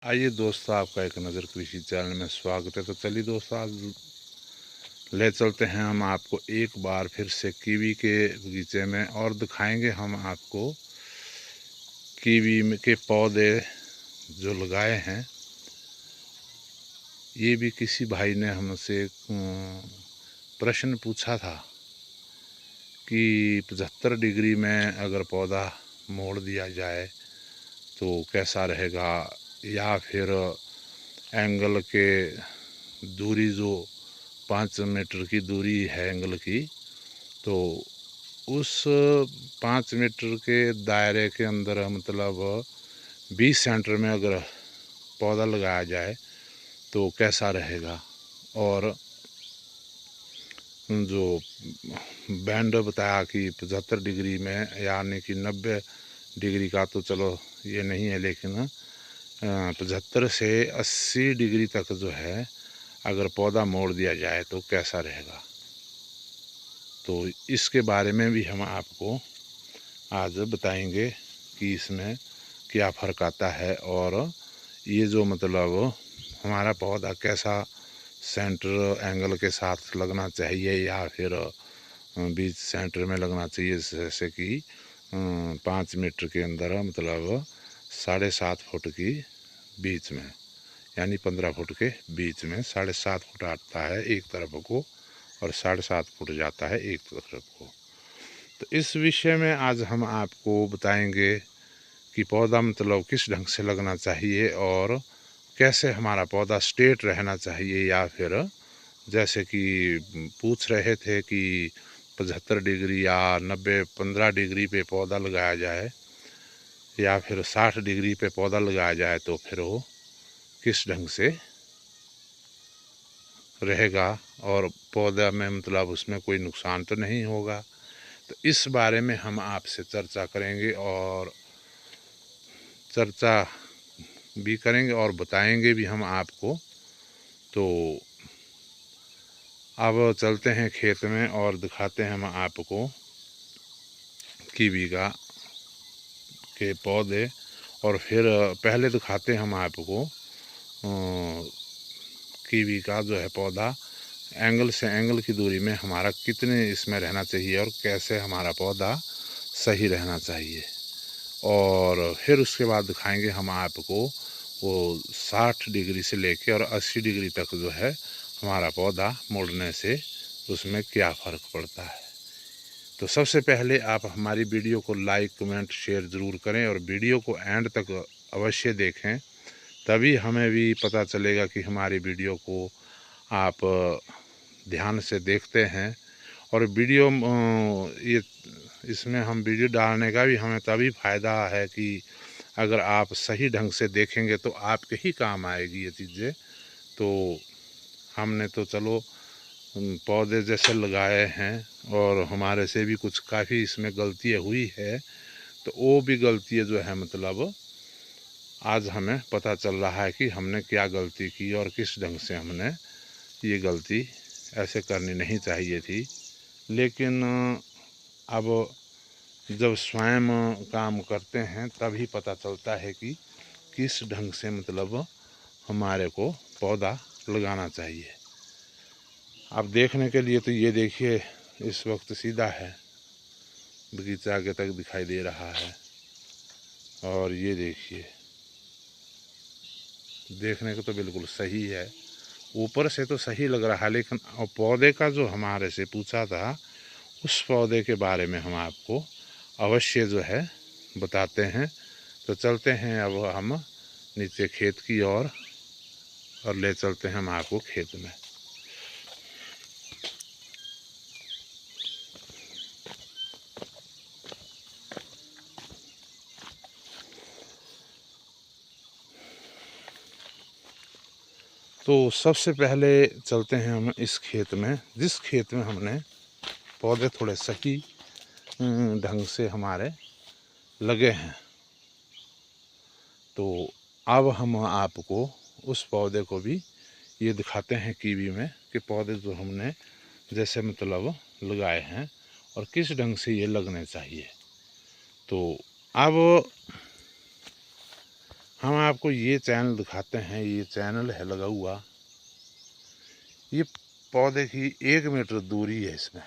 आइए दोस्तों, आपका एक नज़र कृषि चैनल में स्वागत है। तो चलिए दोस्तों, आज ले चलते हैं हम आपको एक बार फिर से कीवी के बगीचे में, और दिखाएंगे हम आपको कीवी के पौधे जो लगाए हैं। ये भी किसी भाई ने हमसे प्रश्न पूछा था कि 75 डिग्री में अगर पौधा मोड़ दिया जाए तो कैसा रहेगा, या फिर एंगल के दूरी जो 5 मीटर की दूरी है एंगल की, तो उस 5 मीटर के दायरे के अंदर मतलब 20 सेंटर में अगर पौधा लगाया जाए तो कैसा रहेगा। और जो बैंड बताया कि 75 डिग्री में, यानी कि 90 डिग्री का तो चलो ये नहीं है, लेकिन 75 से 80 डिग्री तक जो है अगर पौधा मोड़ दिया जाए तो कैसा रहेगा। तो इसके बारे में भी हम आपको आज बताएंगे कि इसमें क्या फ़र्क आता है, और ये जो मतलब हमारा पौधा कैसा सेंटर एंगल के साथ लगना चाहिए, या फिर बीच सेंटर में लगना चाहिए। जैसे कि 5 मीटर के अंदर मतलब 7.5 फुट की बीच में, यानी 15 फुट के बीच में 7.5 फुट आता है एक तरफ को, और 7.5 फुट जाता है एक तरफ को। तो इस विषय में आज हम आपको बताएंगे कि पौधा मतलब किस ढंग से लगना चाहिए, और कैसे हमारा पौधा स्ट्रेट रहना चाहिए, या फिर जैसे कि पूछ रहे थे कि 75 डिग्री या 90-15 डिग्री पे पौधा लगाया जाए, या फिर 60 डिग्री पे पौधा लगाया जाए तो फिर वो किस ढंग से रहेगा, और पौधा में मतलब उसमें कोई नुकसान तो नहीं होगा। तो इस बारे में हम आपसे चर्चा करेंगे, और चर्चा भी करेंगे और बताएंगे भी हम आपको। तो अब चलते हैं खेत में और दिखाते हैं हम आपको कीवी का के पौधे। और फिर पहले दिखाते हैं हम आपको कीवी का जो है पौधा एंगल से एंगल की दूरी में हमारा कितने इसमें रहना चाहिए, और कैसे हमारा पौधा सही रहना चाहिए। और फिर उसके बाद दिखाएंगे हम आपको वो 60 डिग्री से लेके और 80 डिग्री तक जो है हमारा पौधा मोड़ने से उसमें क्या फ़र्क पड़ता है। तो सबसे पहले आप हमारी वीडियो को लाइक कमेंट शेयर ज़रूर करें, और वीडियो को एंड तक अवश्य देखें, तभी हमें भी पता चलेगा कि हमारी वीडियो को आप ध्यान से देखते हैं। और वीडियो ये इसमें हम वीडियो डालने का भी हमें तभी फ़ायदा है कि अगर आप सही ढंग से देखेंगे तो आपके ही काम आएगी ये चीज़ें। तो हमने तो चलो पौधे जैसे लगाए हैं, और हमारे से भी कुछ काफ़ी इसमें गलतियाँ हुई है, तो वो भी गलतियाँ जो है मतलब आज हमें पता चल रहा है कि हमने क्या गलती की, और किस ढंग से हमने ये गलती ऐसे करनी नहीं चाहिए थी। लेकिन अब जब स्वयं काम करते हैं तभी पता चलता है कि किस ढंग से मतलब हमारे को पौधा लगाना चाहिए। अब देखने के लिए तो ये देखिए, इस वक्त सीधा है, बगीचा आगे तक दिखाई दे रहा है। और ये देखिए, देखने को तो बिल्कुल सही है, ऊपर से तो सही लग रहा है, लेकिन पौधे का जो हमारे से पूछा था, उस पौधे के बारे में हम आपको अवश्य जो है बताते हैं। तो चलते हैं अब हम नीचे खेत की ओर, और ले चलते हैं हम आपको खेत में। तो सबसे पहले चलते हैं हम इस खेत में, जिस खेत में हमने पौधे थोड़े सही ढंग से हमारे लगे हैं। तो अब हम आपको उस पौधे को भी ये दिखाते हैं कीवी में, कि पौधे जो हमने जैसे मतलब लगाए हैं और किस ढंग से ये लगने चाहिए। तो अब हम आपको ये चैनल दिखाते हैं, ये चैनल है लगा हुआ, ये पौधे की 1 मीटर दूरी है। इसमें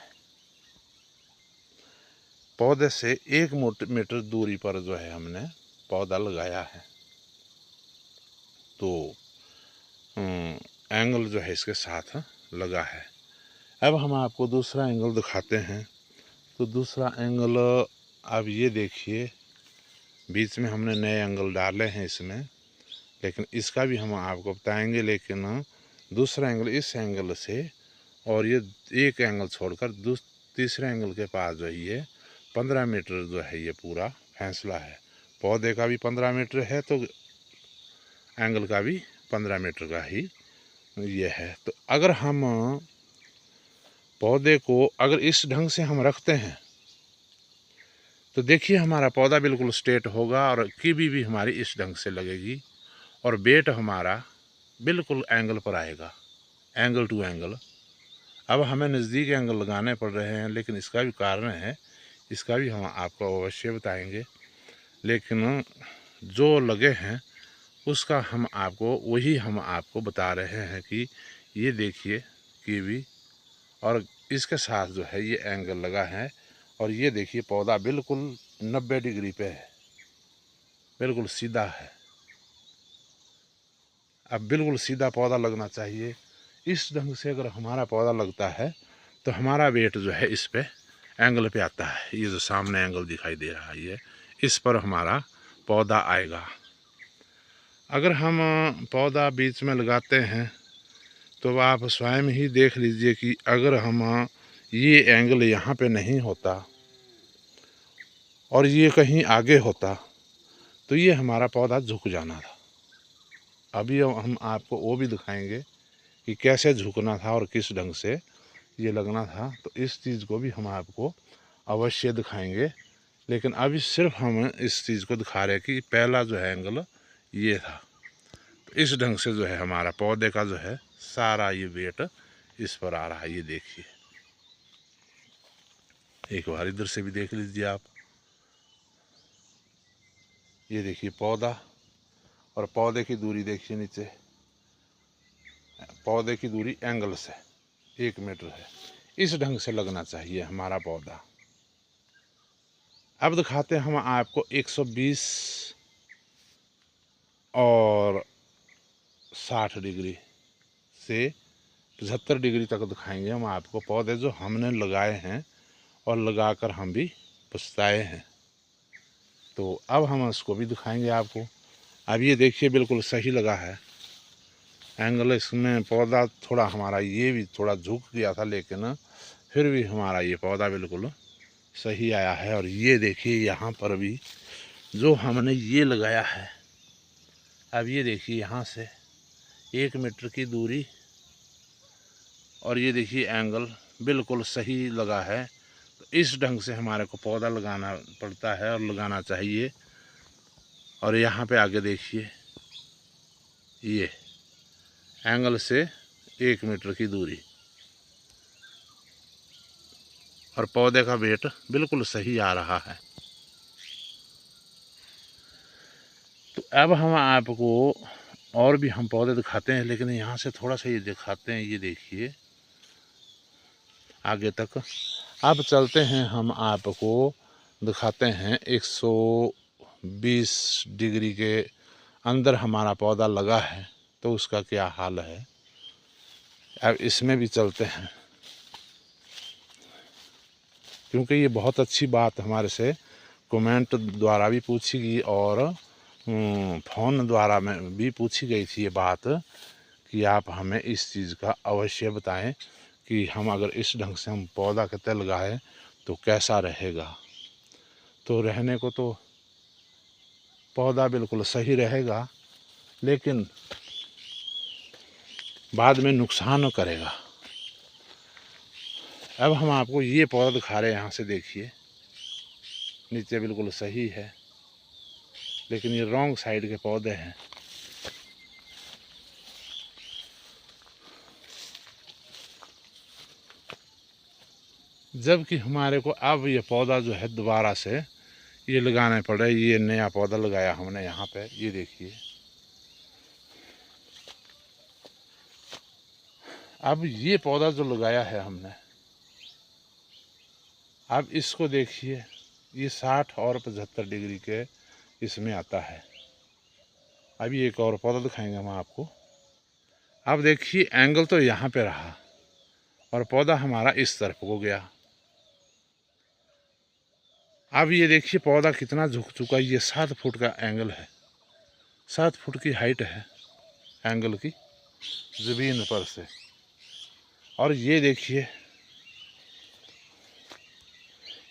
पौधे से 1 मीटर दूरी पर जो है हमने पौधा लगाया है। तो एंगल जो है इसके साथ लगा है। अब हम आपको दूसरा एंगल दिखाते हैं। तो दूसरा एंगल आप ये देखिए, बीच में हमने नए एंगल डाले हैं इसमें, लेकिन इसका भी हम आपको बताएंगे। लेकिन दूसरा एंगल इस एंगल से और ये एक एंगल छोड़कर तीसरे एंगल के पास जो है ये 15 मीटर जो है ये पूरा फैसला है। पौधे का भी 15 मीटर है तो एंगल का भी 15 मीटर का ही ये है। तो अगर हम पौधे को अगर इस ढंग से हम रखते हैं तो देखिए हमारा पौधा बिल्कुल स्ट्रेट होगा और कीवी भी हमारी इस ढंग से लगेगी और बेट हमारा बिल्कुल एंगल पर आएगा, एंगल टू एंगल। अब हमें नज़दीक एंगल लगाने पड़ रहे हैं, लेकिन इसका भी कारण है, इसका भी हम आपको अवश्य बताएंगे। लेकिन जो लगे हैं उसका हम आपको बता रहे हैं कि ये देखिए कीवी और इसके साथ जो है ये एंगल लगा है। और ये देखिए पौधा बिल्कुल 90 डिग्री पे है, बिल्कुल सीधा है। अब बिल्कुल सीधा पौधा लगना चाहिए। इस ढंग से अगर हमारा पौधा लगता है तो हमारा वेट जो है इस पे एंगल पे आता है। ये जो सामने एंगल दिखाई दे रहा है ये इस पर हमारा पौधा आएगा। अगर हम पौधा बीच में लगाते हैं तो आप स्वयं ही देख लीजिए कि अगर हम ये एंगल यहाँ पे नहीं होता और ये कहीं आगे होता तो ये हमारा पौधा झुक जाना था। अभी हम आपको वो भी दिखाएंगे कि कैसे झुकना था और किस ढंग से ये लगना था। तो इस चीज़ को भी हम आपको अवश्य दिखाएंगे। लेकिन अभी सिर्फ हम इस चीज़ को दिखा रहे हैं कि पहला जो है एंगल ये था। तो इस ढंग से जो है हमारा पौधे का जो है सारा ये वेट इस पर आ रहा है। ये देखिए, एक बार इधर से भी देख लीजिए आप। ये देखिए पौधा और पौधे की दूरी देखिए, नीचे पौधे की दूरी एंगल से 1 मीटर है। इस ढंग से लगना चाहिए हमारा पौधा। अब दिखाते हैं हम आपको 120 और 60 डिग्री से 75 डिग्री तक दिखाएंगे हम आपको पौधे जो हमने लगाए हैं और लगाकर हम भी पछताए हैं। तो अब हम उसको भी दिखाएंगे आपको। अब ये देखिए बिल्कुल सही लगा है एंगल। इसमें पौधा थोड़ा हमारा ये भी थोड़ा झुक गया था, लेकिन फिर भी हमारा ये पौधा बिल्कुल सही आया है। और ये देखिए यहाँ पर भी जो हमने ये लगाया है, अब ये देखिए यहाँ से 1 मीटर की दूरी और ये देखिए एंगल बिल्कुल सही लगा है। तो इस ढंग से हमारे को पौधा लगाना पड़ता है और लगाना चाहिए। और यहाँ पे आगे देखिए ये एंगल से 1 मीटर की दूरी और पौधे का वेट बिल्कुल सही आ रहा है। तो अब हम आपको और भी हम पौधे दिखाते हैं, लेकिन यहाँ से थोड़ा सा ये दिखाते हैं। ये देखिए आगे तक अब चलते हैं, हम आपको दिखाते हैं 120 डिग्री के अंदर हमारा पौधा लगा है तो उसका क्या हाल है। अब इसमें भी चलते हैं, क्योंकि ये बहुत अच्छी बात हमारे से कमेंट द्वारा भी पूछी गई और फ़ोन द्वारा में भी पूछी गई थी ये बात कि आप हमें इस चीज़ का अवश्य बताएं कि हम अगर इस ढंग से हम पौधा के तल लगाएं तो कैसा रहेगा। तो रहने को तो पौधा बिल्कुल सही रहेगा, लेकिन बाद में नुकसान करेगा। अब हम आपको ये पौधा दिखा रहे हैं, यहाँ से देखिए नीचे बिल्कुल सही है, लेकिन ये रॉन्ग साइड के पौधे हैं। जबकि हमारे को अब ये पौधा जो है दोबारा से ये लगाने पड़े। ये नया पौधा लगाया हमने यहाँ पे, ये देखिए। अब ये पौधा जो लगाया है हमने, अब इसको देखिए, ये 60 और 75 डिग्री के इसमें आता है। अभी एक और पौधा दिखाएंगे हम आपको। अब देखिए एंगल तो यहाँ पे रहा और पौधा हमारा इस तरफ को गया। अब ये देखिए पौधा कितना झुक चुका है। ये 7 फुट का एंगल है, 7 फुट की हाइट है एंगल की ज़मीन पर से। और ये देखिए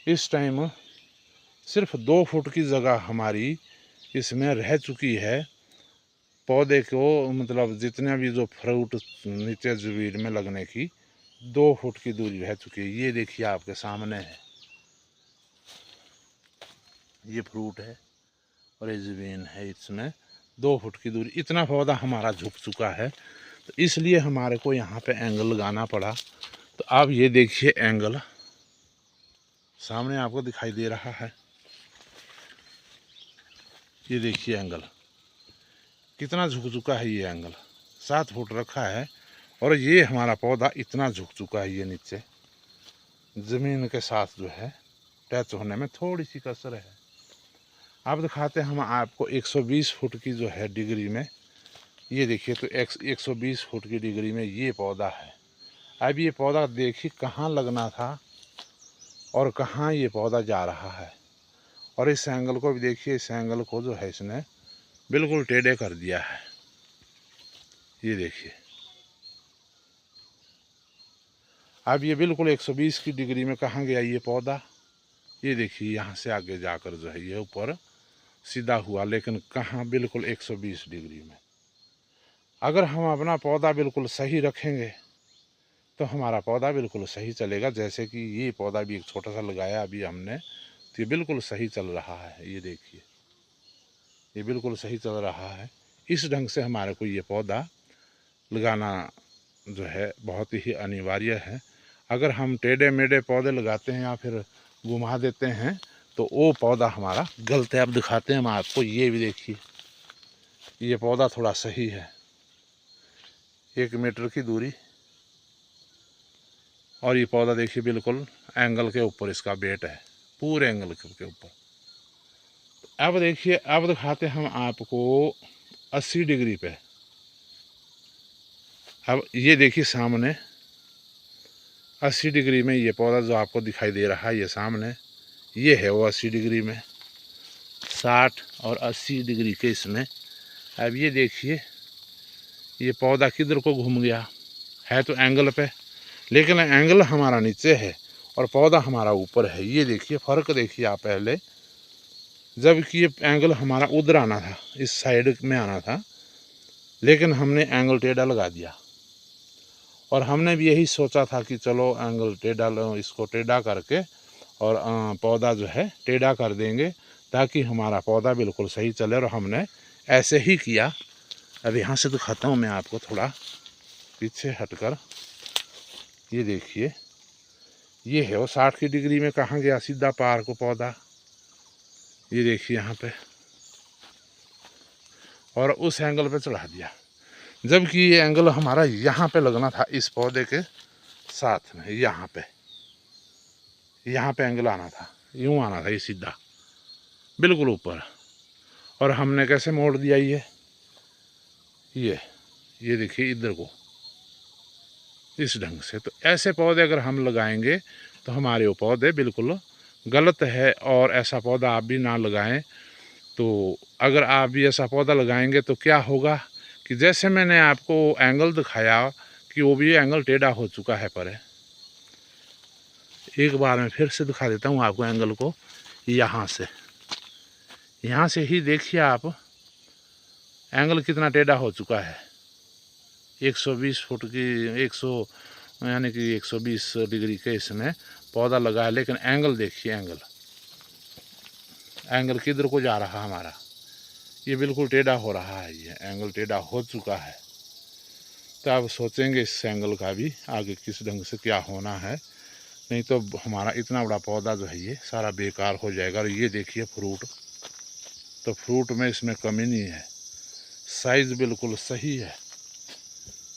इस टाइम सिर्फ 2 फुट की जगह हमारी इसमें रह चुकी है। पौधे को मतलब जितने भी जो फ्रूट नीचे ज़मीन में लगने की 2 फुट की दूरी रह चुकी है। ये देखिए आपके सामने है, ये फ्रूट है और ये ज़मीन है, इसमें 2 फुट की दूरी। इतना पौधा हमारा झुक चुका है, तो इसलिए हमारे को यहाँ पे एंगल लगाना पड़ा। तो आप ये देखिए एंगल सामने आपको दिखाई दे रहा है, ये देखिए एंगल कितना झुक चुका है। ये एंगल 7 फुट रखा है और ये हमारा पौधा इतना झुक चुका है। ये नीचे ज़मीन के साथ जो है टच होने में थोड़ी सी कसर है। अब दिखाते हैं हम आपको 120 फुट की जो है डिग्री में। ये देखिए तो 120 फुट की डिग्री में ये पौधा है। अब ये पौधा देखिए कहाँ लगना था और कहाँ ये पौधा जा रहा है। और इस एंगल को भी देखिए, इस एंगल को जो है इसने बिल्कुल टेढ़े कर दिया है। ये देखिए अब ये बिल्कुल 120 की डिग्री में कहाँ गया ये पौधा। ये देखिए यहाँ से आगे जाकर जो है ये ऊपर सीधा हुआ, लेकिन कहाँ बिल्कुल 120 डिग्री में। अगर हम अपना पौधा बिल्कुल सही रखेंगे तो हमारा पौधा बिल्कुल सही चलेगा। जैसे कि ये पौधा भी एक छोटा सा लगाया अभी हमने, तो ये बिल्कुल सही चल रहा है। ये देखिए ये बिल्कुल सही चल रहा है। इस ढंग से हमारे को ये पौधा लगाना जो है बहुत ही अनिवार्य है। अगर हम टेढ़े मेढ़े पौधे लगाते हैं या फिर घुमा देते हैं तो वो पौधा हमारा गलत है। अब दिखाते हैं हम आपको, ये भी देखिए ये पौधा थोड़ा सही है, 1 मीटर की दूरी। और ये पौधा देखिए बिल्कुल एंगल के ऊपर इसका बेट है, पूरे एंगल के ऊपर। अब देखिए अब दिखाते हैं हम आपको 80 डिग्री पे। अब ये देखिए सामने 80 डिग्री में ये पौधा जो आपको दिखाई दे रहा है, ये सामने ये है वो 80 डिग्री में, 60 और 80 डिग्री के इसमें। अब ये देखिए ये पौधा किधर को घूम गया है, तो एंगल पे, लेकिन एंगल हमारा नीचे है और पौधा हमारा ऊपर है। ये देखिए फ़र्क देखिए आप पहले, जबकि ये एंगल हमारा उधर आना था, इस साइड में आना था, लेकिन हमने एंगल टेढ़ा लगा दिया। और हमने भी यही सोचा था कि चलो एंगल टेढ़ा, इसको टेढ़ा करके और पौधा जो है टेढ़ा कर देंगे ताकि हमारा पौधा बिल्कुल सही चले। और हमने ऐसे ही किया। अब यहाँ से दिखाता हूँ मैं आपको थोड़ा पीछे हटकर। ये देखिए ये है वो 60 की डिग्री में कहाँ गया सीधा पार को पौधा। ये देखिए यहाँ पे, और उस एंगल पे चढ़ा दिया, जबकि ये एंगल हमारा यहाँ पे लगना था इस पौधे के साथ में। यहाँ पे एंगल आना था, यूँ आना था ये सीधा बिल्कुल ऊपर। और हमने कैसे मोड़ दिया ये देखिए इधर को इस ढंग से। तो ऐसे पौधे अगर हम लगाएंगे तो हमारे वो पौधे बिल्कुल गलत है। और ऐसा पौधा आप भी ना लगाएं। तो अगर आप भी ऐसा पौधा लगाएंगे तो क्या होगा कि जैसे मैंने आपको एंगल दिखाया कि वो भी एंगल टेढ़ा हो चुका है। पर एक बार मैं फिर से दिखा देता हूँ आपको एंगल को। यहाँ से ही देखिए आप एंगल कितना टेढ़ा हो चुका है। 120 फुट की 100 यानी कि 120 डिग्री के इसमें पौधा लगा है, लेकिन एंगल देखिए, एंगल किधर को जा रहा हमारा, ये बिल्कुल टेढ़ा हो रहा है। ये एंगल टेढ़ा हो चुका है। तो आप सोचेंगे इस एंगल का भी आगे किस ढंग से क्या होना है। नहीं तो हमारा इतना बड़ा पौधा जो है ये सारा बेकार हो जाएगा। और ये देखिए फ्रूट, तो फ्रूट में इसमें कमी नहीं है, साइज़ बिल्कुल सही है।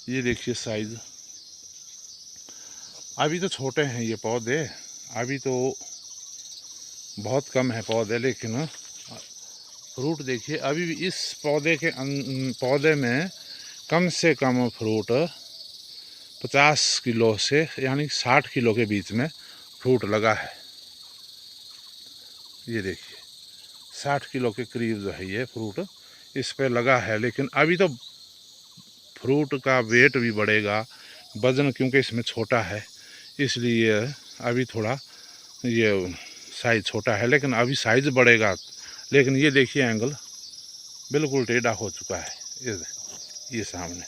ये देखिए साइज़, अभी तो छोटे हैं ये पौधे, अभी तो बहुत कम है पौधे, लेकिन फ्रूट देखिए अभी भी इस पौधे में कम से कम फ्रूट 50 किलो से यानी 60 किलो के बीच में फ्रूट लगा है। ये देखिए 60 किलो के करीब जो है ये फ्रूट इस पे लगा है। लेकिन अभी तो फ्रूट का वेट भी बढ़ेगा, वज़न क्योंकि इसमें छोटा है इसलिए अभी थोड़ा ये साइज़ छोटा है, लेकिन अभी साइज़ बढ़ेगा। लेकिन ये देखिए एंगल बिल्कुल टेढ़ा हो चुका है ये सामने।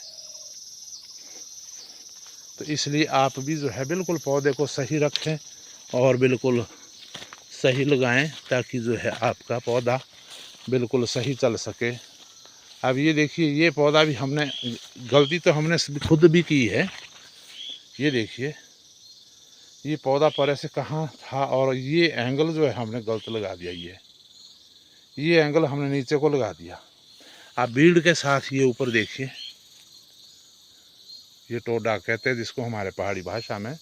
तो इसलिए आप भी जो है बिल्कुल पौधे को सही रखें और बिल्कुल सही लगाएं, ताकि जो है आपका पौधा बिल्कुल सही चल सके। अब ये देखिए ये पौधा भी हमने गलती तो हमने खुद भी की है। ये देखिए ये पौधा परे से कहाँ था और ये एंगल जो है हमने गलत लगा दिया। ये एंगल हमने नीचे को लगा दिया। आप बीड़ के साथ ये ऊपर देखिए, ये टोडा कहते हैं जिसको हमारे पहाड़ी भाषा में।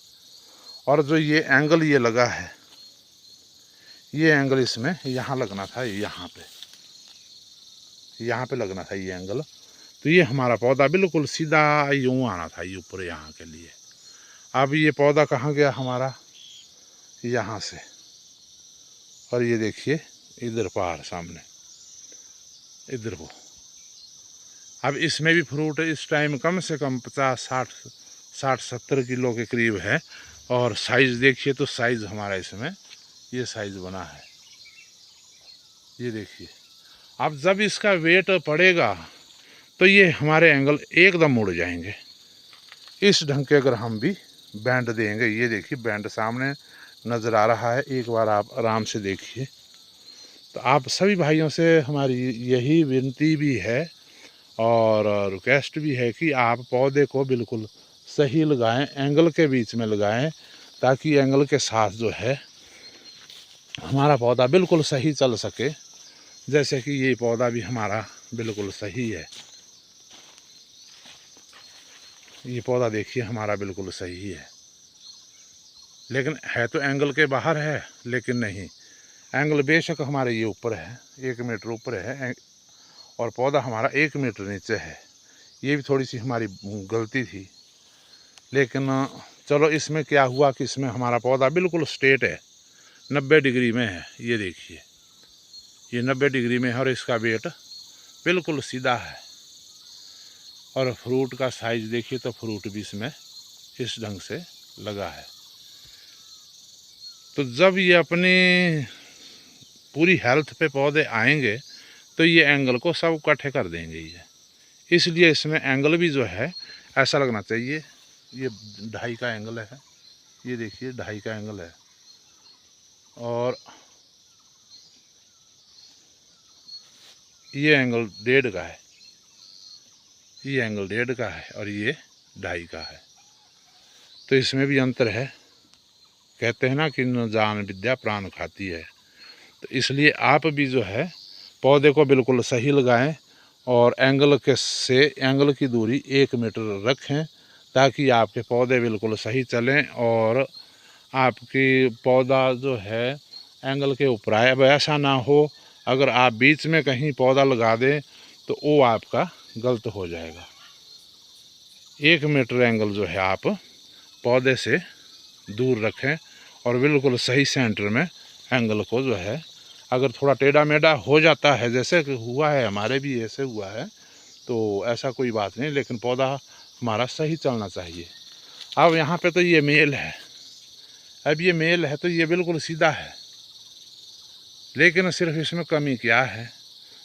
और जो ये एंगल ये लगा है, ये एंगल इसमें यहाँ लगना था, यहाँ पे लगना था ये एंगल। तो ये हमारा पौधा बिल्कुल सीधा यूँ आना था ये ऊपर यहाँ के लिए। अब ये पौधा कहाँ गया हमारा, यहाँ से। और ये देखिए इधर पहाड़ सामने, इधर वो। अब इसमें भी फ्रूट इस टाइम कम से कम 50-60-70 किलो के करीब है। और साइज़ देखिए तो साइज़ हमारा इसमें ये साइज़ बना है। ये देखिए अब जब इसका वेट पड़ेगा तो ये हमारे एंगल एकदम मुड़ जाएंगे। इस ढंग के अगर हम भी बैंड देंगे, ये देखिए बैंड सामने नज़र आ रहा है, एक बार आप आराम से देखिए। तो आप सभी भाइयों से हमारी यही विनती भी है और रिक्वेस्ट भी है कि आप पौधे को बिल्कुल सही लगाएं, एंगल के बीच में लगाएं, ताकि एंगल के साथ जो है हमारा पौधा बिल्कुल सही चल सके। जैसे कि ये पौधा भी हमारा बिल्कुल सही है, ये पौधा देखिए हमारा बिल्कुल सही है। लेकिन है तो एंगल के बाहर है, लेकिन नहीं, एंगल बेशक हमारे ये ऊपर है, 1 मीटर ऊपर है और पौधा हमारा 1 मीटर नीचे है। ये भी थोड़ी सी हमारी गलती थी, लेकिन चलो इसमें क्या हुआ कि इसमें हमारा पौधा बिल्कुल स्ट्रेट है, 90 डिग्री में है। ये देखिए ये 90 डिग्री में है और इसका वेट बिल्कुल सीधा है। और फ्रूट का साइज़ देखिए तो फ्रूट भी इसमें इस ढंग से लगा है। तो जब ये अपनी पूरी हेल्थ पे पौधे आएंगे तो ये एंगल को सब इकट्ठे कर देंगे ये। इसलिए इसमें एंगल भी जो है ऐसा लगना चाहिए। ये 2.5 का एंगल है, ये देखिए 2.5 का एंगल है। और ये एंगल 1.5 का है, ये एंगल 1.5 का है और ये 2.5 का है। तो इसमें भी अंतर है। कहते हैं ना कि न जान विद्या प्राण खाती है। तो इसलिए आप भी जो है पौधे को बिल्कुल सही लगाएं और एंगल की दूरी 1 मीटर रखें, ताकि आपके पौधे बिल्कुल सही चलें और आपकी पौधा जो है एंगल के ऊपर आए। अब ऐसा ना हो अगर आप बीच में कहीं पौधा लगा दें तो वो आपका गलत हो जाएगा। 1 मीटर एंगल जो है आप पौधे से दूर रखें और बिल्कुल सही सेंटर में एंगल को जो है, अगर थोड़ा टेढ़ा मेढ़ा हो जाता है जैसे कि हुआ है, हमारे भी ऐसे हुआ है, तो ऐसा कोई बात नहीं, लेकिन पौधा हमारा सही चलना चाहिए। अब यहाँ पे तो ये मेल है, अब ये मेल है तो ये बिल्कुल सीधा है, लेकिन सिर्फ इसमें कमी क्या है,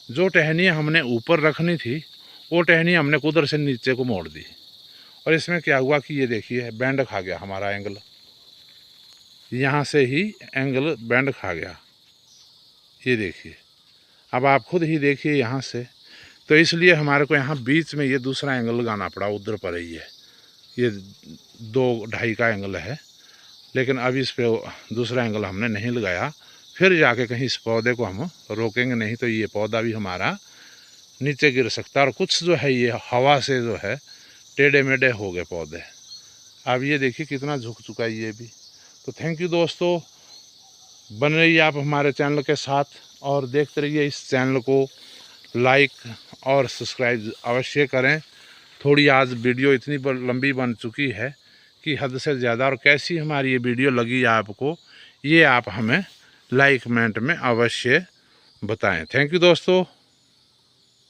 जो टहनियाँ हमने ऊपर रखनी थी वो टहनी हमने कुदर से नीचे को मोड़ दी। और इसमें क्या हुआ कि ये देखिए बैंड खा गया हमारा एंगल, यहाँ से ही एंगल बैंड खा गया। ये देखिए अब आप खुद ही देखिए यहाँ से। तो इसलिए हमारे को यहाँ बीच में ये दूसरा एंगल लगाना पड़ा, उधर पर ही है, ये 2-2.5 का एंगल है लेकिन अभी इस पे दूसरा एंगल हमने नहीं लगाया। फिर जाके कहीं इस पौधे को हम रोकेंगे, नहीं तो ये पौधा भी हमारा नीचे गिर सकता है। और कुछ जो है ये हवा से जो है टेढ़े मेढ़े हो गए पौधे। अब ये देखिए कितना झुक चुका है ये भी। तो थैंक यू दोस्तों, बन रहिए आप हमारे चैनल के साथ और देखते रहिए इस चैनल को, लाइक और सब्सक्राइब अवश्य करें। थोड़ी आज वीडियो इतनी लंबी बन चुकी है कि हद से ज़्यादा, और कैसी हमारी ये वीडियो लगी आपको, ये आप हमें लाइक कमेंट में अवश्य बताएं। थैंक यू दोस्तों,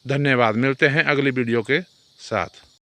धन्यवाद। मिलते हैं अगली वीडियो के साथ।